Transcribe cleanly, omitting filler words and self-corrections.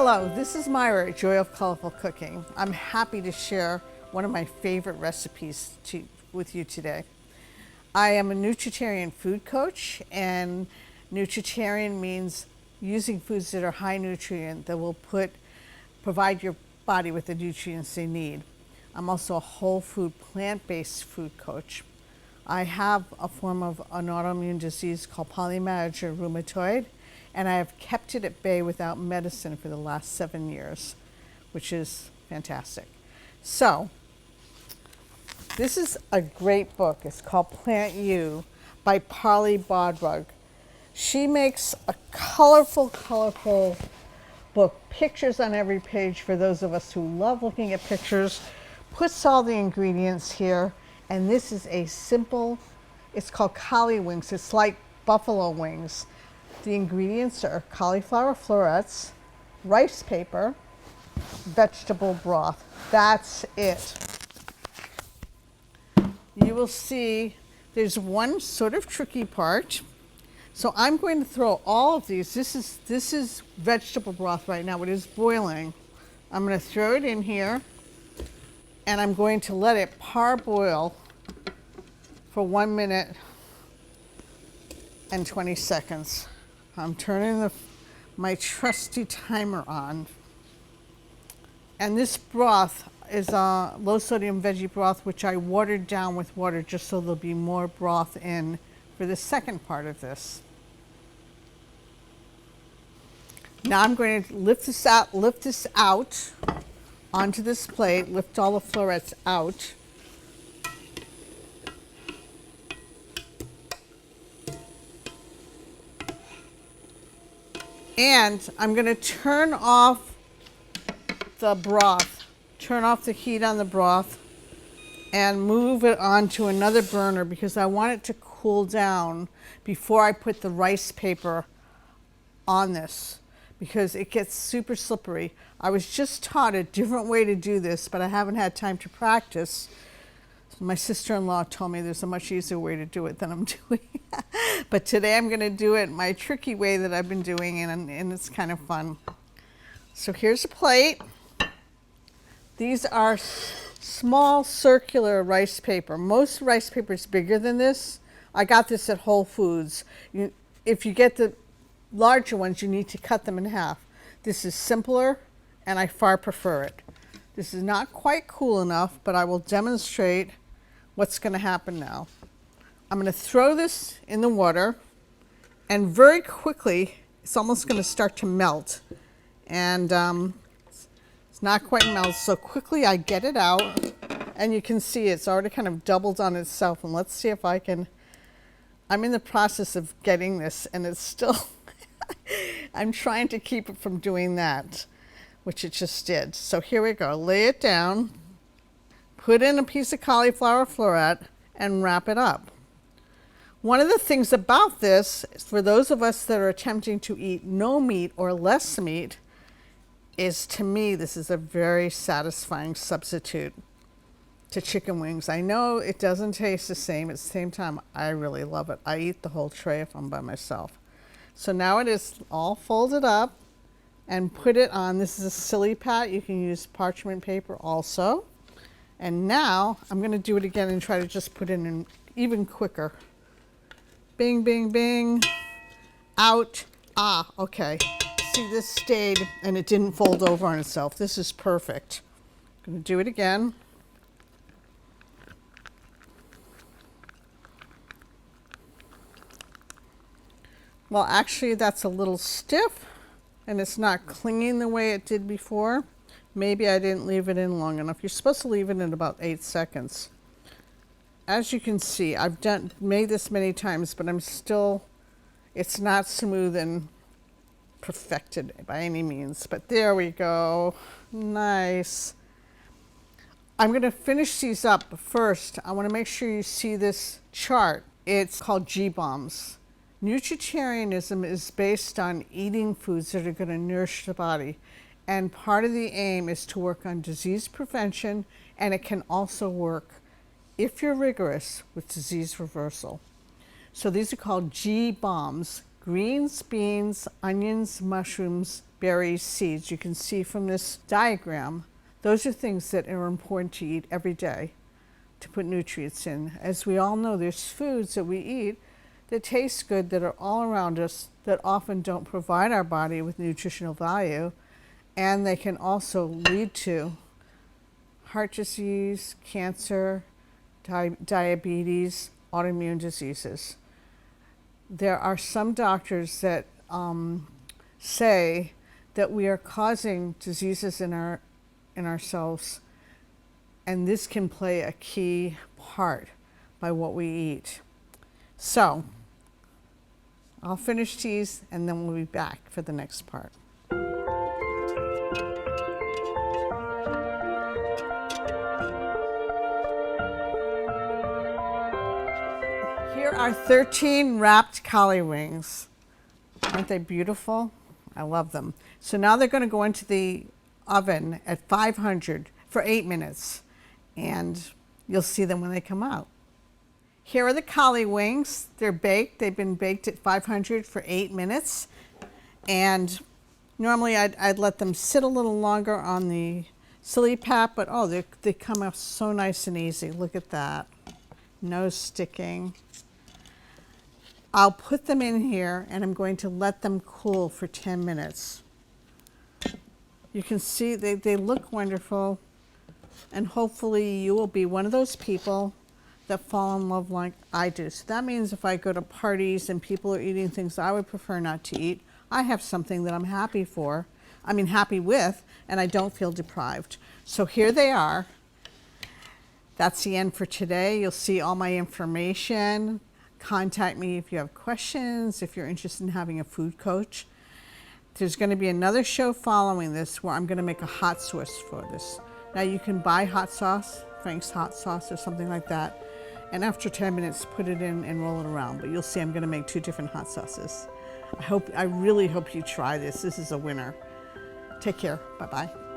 Hello, this is Myra, Joy of Colorful Cooking. I'm happy to share one of my favorite recipes with you today. I am a Nutritarian food coach, and Nutritarian means using foods that are high nutrient that will provide your body with the nutrients they need. I'm also a whole food, plant-based food coach. I have a form of an autoimmune disease called polymyalgia rheumatoid, and I have kept it at bay without medicine for the last 7 years, which is fantastic. So, this is a great book. It's called Plant You by Caleigh Bodrug. She makes a colorful book, pictures on every page for those of us who love looking at pictures, puts all the ingredients here, and this is a simple, it's called Cauli Wings. It's like buffalo wings. The ingredients are cauliflower florets, rice paper, vegetable broth. That's it. You will see there's one sort of tricky part. So I'm going to throw all of these. This is vegetable broth right now. It is boiling. I'm going to throw it in here, and I'm going to let it parboil for 1 minute and 20 seconds. I'm turning my trusty timer on. And this broth is a low sodium veggie broth, which I watered down with water just so there'll be more broth in for the second part of this. Now I'm going to lift this out onto this plate, lift all the florets out. And I'm going to turn off the broth, turn off the heat on the broth, and move it onto another burner because I want it to cool down before I put the rice paper on this, because it gets super slippery. I was just taught a different way to do this, but I haven't had time to practice. My sister-in-law told me there's a much easier way to do it than I'm doing. But today I'm going to do it my tricky way that I've been doing, and it's kind of fun. So here's a plate. These are small circular rice paper. Most rice paper is bigger than this. I got this at Whole Foods. If you get the larger ones, you need to cut them in half. This is simpler, and I far prefer it. This is not quite cool enough, but I will demonstrate what's going to happen now. I'm going to throw this in the water, and very quickly, it's almost going to start to melt. And it's not quite melted, so quickly I get it out, and you can see it's already kind of doubled on itself. And let's see if I can, I'm in the process of getting this, and it's still, I'm trying to keep it from doing that, which it just did. So here we go. Lay it down, put in a piece of cauliflower floret, and wrap it up. One of the things about this, for those of us that are attempting to eat no meat or less meat, is, to me, this is a very satisfying substitute to chicken wings. I know it doesn't taste the same. At the same time, I really love it. I eat the whole tray if I'm by myself. So now it is all folded up, and put it on. This is a silly pat. You can use parchment paper also. And now I'm going to do it again and try to just put it in even quicker. Bing, bing, bing. Out. Ah, okay. See, this stayed and it didn't fold over on itself. This is perfect. I'm going to do it again. Well, actually, that's a little stiff, and it's not clinging the way it did before. Maybe I didn't leave it in long enough. You're supposed to leave it in about 8 seconds. As you can see, I've made this many times, but it's not smooth and perfected by any means. But there we go. Nice. I'm going to finish these up, but first, I want to make sure you see this chart. It's called G-bombs. Nutritarianism is based on eating foods that are going to nourish the body. And part of the aim is to work on disease prevention, and it can also work, if you're rigorous, with disease reversal. So these are called G-bombs: greens, beans, onions, mushrooms, berries, seeds. You can see from this diagram, those are things that are important to eat every day to put nutrients in. As we all know, there's foods that we eat that taste good, that are all around us, that often don't provide our body with nutritional value, and they can also lead to heart disease, cancer, diabetes, autoimmune diseases. There are some doctors that say that we are causing diseases in ourselves, and this can play a key part by what we eat. So I'll finish these and then we'll be back for the next part. Here are 13 wrapped Cauli wings. Aren't they beautiful? I love them. So now they're going to go into the oven at 500 for 8 minutes, and you'll see them when they come out. Here are the Cauli wings. They're baked. They've been baked at 500 for 8 minutes. And normally I'd let them sit a little longer on the silly pad, but oh, they come out so nice and easy. Look at that. No sticking. I'll put them in here and I'm going to let them cool for 10 minutes. You can see they look wonderful, and hopefully you will be one of those people that fall in love like I do. So that means if I go to parties and people are eating things I would prefer not to eat, I have something that I'm happy with, and I don't feel deprived. So here they are. That's the end for today. You'll see all my information. Contact me if you have questions, if you're interested in having a food coach. There's going to be another show following this where I'm going to make a hot sauce for this. Now you can buy hot sauce, Frank's hot sauce or something like that, and after 10 minutes put it in and roll it around. But you'll see I'm going to make 2 different hot sauces. I really hope you try this. This is a winner. Take care. Bye-bye.